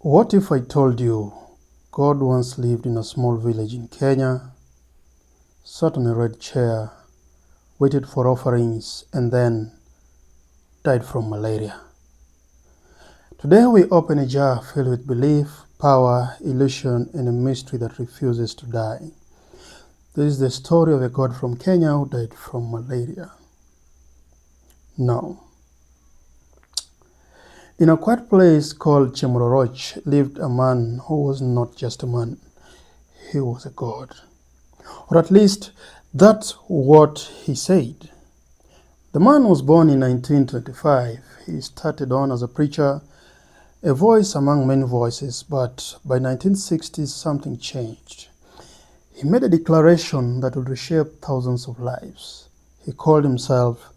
What if I told you God once lived in a small village in Kenya, sat on a red chair, waited for offerings, and then died from malaria? Today we open a jar filled with belief, power, illusion, and a mystery that refuses to die. This is the story of a God from Kenya who died from malaria. Now, in a quiet place called Chemororoch lived a man who was not just a man, he was a god. Or at least, that's what he said. The man was born in 1925. He started on as a preacher, a voice among many voices, but by 1960s something changed. He made a declaration that would reshape thousands of lives. He called himself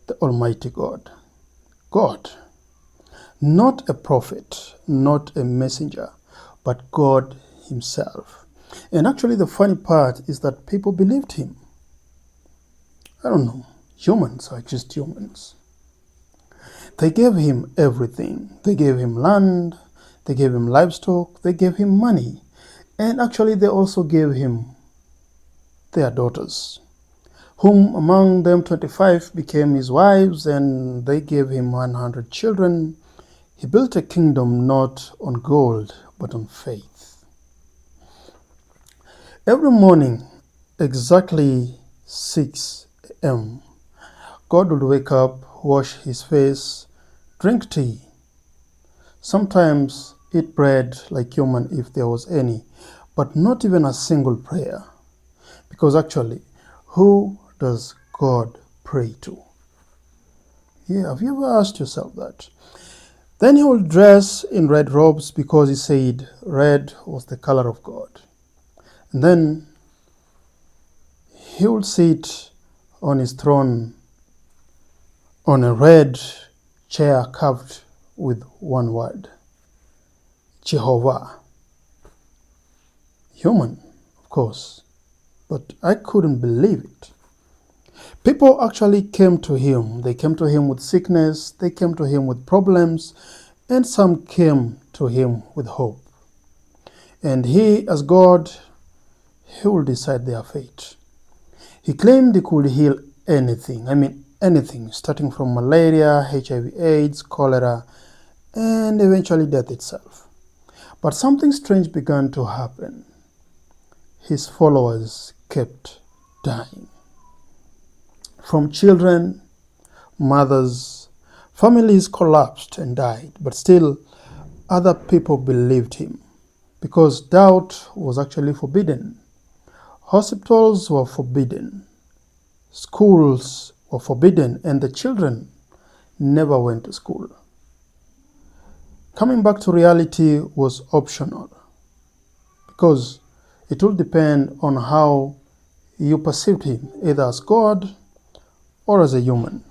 the Almighty God. God. Not a prophet, not a messenger, but God himself. And actually the funny part is that people believed him. I don't know, humans are just humans. They gave him everything. They gave him land, they gave him livestock, they gave him money. And actually they also gave him their daughters, whom among them 25 became his wives, and they gave him 100 children. He built a kingdom not on gold, but on faith. Every morning, exactly 6 a.m., God would wake up, wash his face, drink tea, sometimes eat bread like human if there was any, but not even a single prayer. Because actually, who does God pray to? Yeah, have you ever asked yourself that? Then he would dress in red robes because he said red was the color of God. And then he would sit on his throne on a red chair carved with one word, Jehovah. Human, of course, but I couldn't believe it. People actually came to him. They came to him with sickness, they came to him with problems, and some came to him with hope. And he, as God, he will decide their fate. He claimed he could heal anything. Anything, starting from malaria, HIV/AIDS, cholera, and eventually death itself. But something strange began to happen. His followers kept dying. From children, mothers, families collapsed and died, but still other people believed him because doubt was actually forbidden. Hospitals were forbidden, schools were forbidden, and the children never went to school. Coming back to reality was optional because it will depend on how you perceived him, either as God or as a human.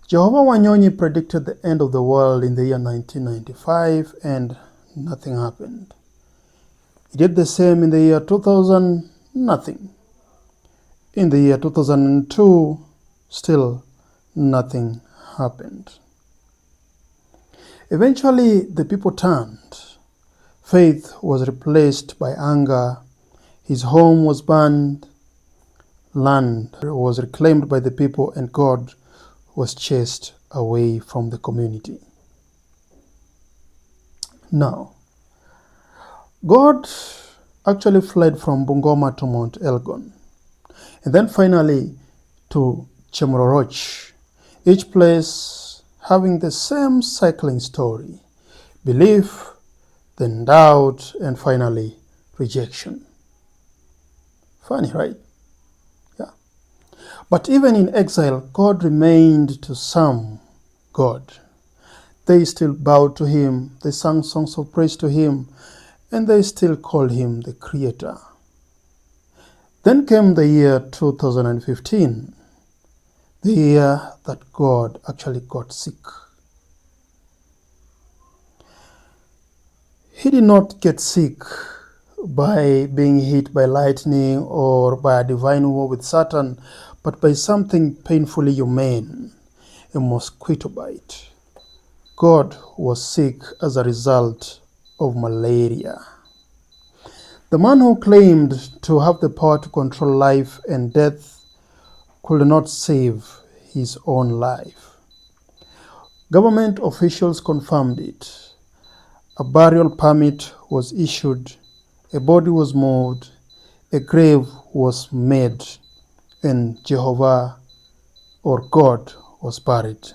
Jehovah Wanyonyi predicted the end of the world in the year 1995 and nothing happened. He did the same in the year 2000, nothing. In the year 2002, still nothing happened. Eventually, the people turned. Faith was replaced by anger. His home was burned. Land was reclaimed by the people, and God was chased away from the community. Now, God actually fled from Bungoma to Mount Elgon, and then finally to Chemororoch, each place having the same cycling story: belief, then doubt, and finally rejection. Funny, right? Yeah. But even in exile, God remained to some God. They still bowed to him, they sang songs of praise to him, and they still called him the Creator. Then came the year 2015, the year that God actually got sick. He did not get sick by being hit by lightning or by a divine war with Satan, but by something painfully humane, a mosquito bite. God was sick as a result of malaria. The man who claimed to have the power to control life and death could not save his own life. Government officials confirmed it. A burial permit was issued, a body was moved, a grave was made, and Jehovah or God was buried.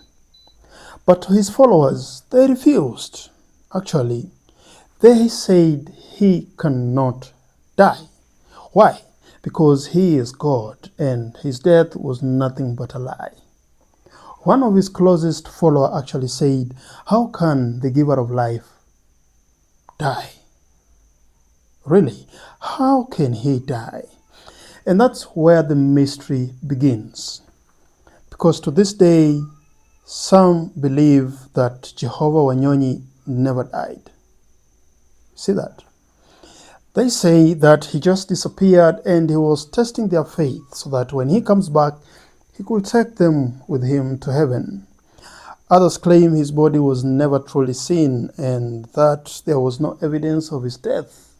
But to his followers, they refused. Actually, they said he cannot die. Why? Because he is God and his death was nothing but a lie. One of his closest followers actually said, "How can the giver of life die? Really, how can he die?" And that's where the mystery begins. Because to this day, some believe that Jehovah Wanyonyi never died. See that? They say that he just disappeared and he was testing their faith so that when he comes back, he could take them with him to heaven. Others claim his body was never truly seen and that there was no evidence of his death.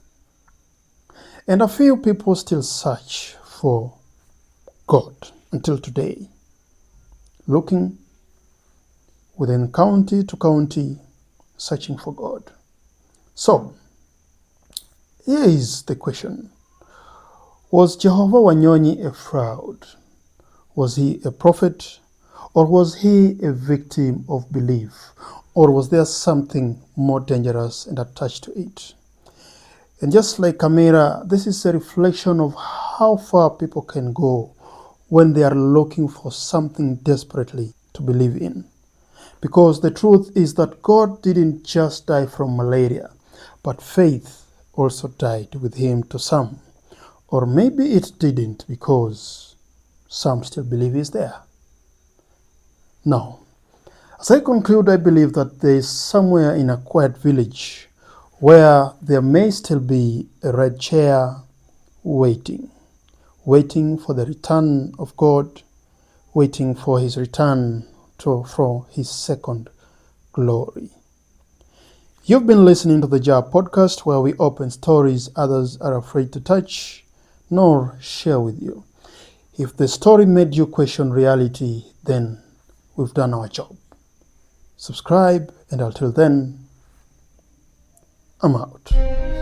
And a few people still search for God until today, looking within county to county, searching for God. So, here is the question. Was Jehovah Wanyonyi a fraud? Was he a prophet? Or was he a victim of belief? Or was there something more dangerous and attached to it? And just like Camera, this is a reflection of how far people can go when they are looking for something desperately to believe in. Because the truth is that God didn't just die from malaria, but faith also died with him to some. Or maybe it didn't because some still believe he's there. Now, as I conclude, I believe that there is somewhere in a quiet village where there may still be a red chair waiting for the return of God, waiting for his return for his second glory. You've been listening to the Jar podcast, where we open stories others are afraid to touch nor share with you. If the story made you question reality, then we've done our job. Subscribe, and until then, I'm out.